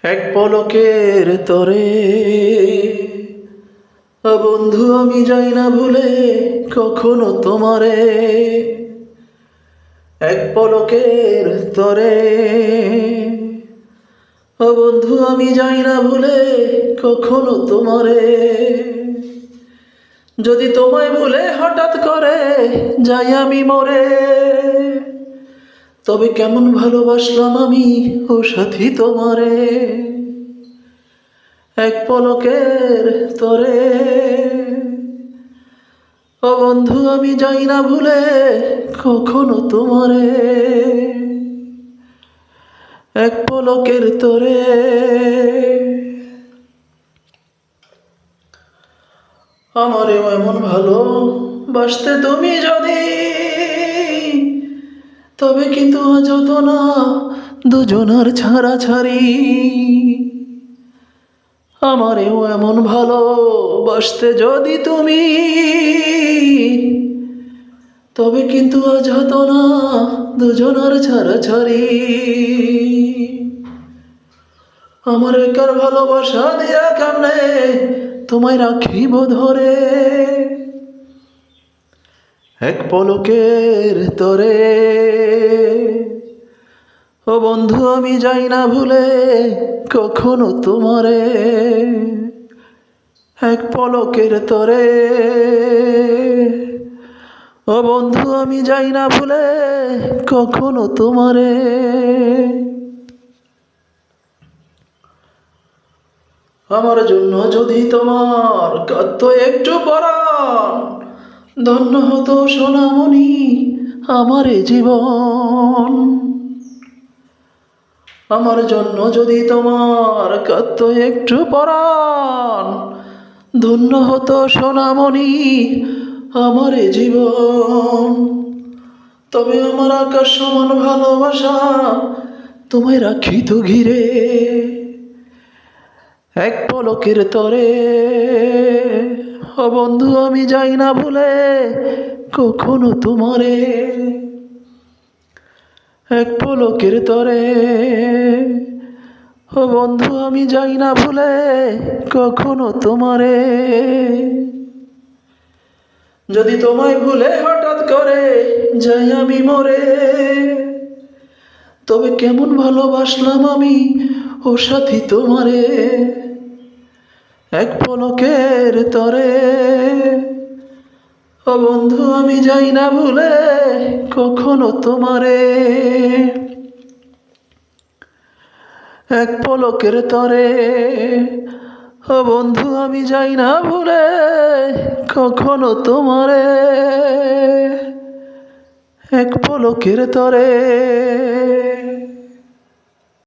এক পলকের তরে বন্ধু আমি যাই না ভুলে কখনো তোমারে। এক পলকের তরে বন্ধু আমি যাই না ভুলে কখনো তোমারে। যদি তোমায় ভুলে হঠাৎ করে যাই আমি মরে, তবে কেমন ভালোবাসলাম আমি ও সাথী তোমারে। এক পলকের তরে ও বন্ধু আমি যাই না ভুলে কখনো তোমারে। এক পলকের তরে আমারেও এমন ভালো বাসতে তুমি যদি, তবে কিন্তু আজ তো না দুজনার ছাড়াছাড়ি। আমারেও এমন ভালো বাসতে যদি তুমি, তবে কিন্তু আজ হতো না দুজনার ছাড়াছাড়ি। আমার একার ভালোবাসা দিয়া কেমনে তোমায় রাখিব ধরে। এক পলকের তরে ও বন্ধু আমি যাই না ভুলে কখনো তোমারে। এক পলকের তরে ও বন্ধু আমি যাই না ভুলে কখনো তোমারে। আমার জন্য যদি তোমার কাঁদত একটু পরাণ, ধন্য হতো সোনামণি আমার এ জীবন। আমার জন্য যদি তোমার কাঁদত একটু পরাণ, ধন্য হতো সোনামণি আমার এ জীবন। তবে আমার আকাশ সমান ভালোবাসা তোমায় রাখিত ঘিরে। এক পলকের তরে ও বন্ধু আমি যাই না ভুলে কখনো তোমারে। এক পলকের তরে ও বন্ধু আমি যাই না ভুলে কখনো তোমারে। যদি তোমায় ভুলে হঠাৎ করে যাই আমি মরে, তবে কেমন ভালোবাসলাম আমি ও সাথী তোমারে। এক পলকের তরে ও বন্ধু আমি যাই না ভুলে কখনো তোমারে। এক পলকের তরে ও বন্ধু আমি যাই না ভুলে কখনো তোমারে। এক পলকের তরে।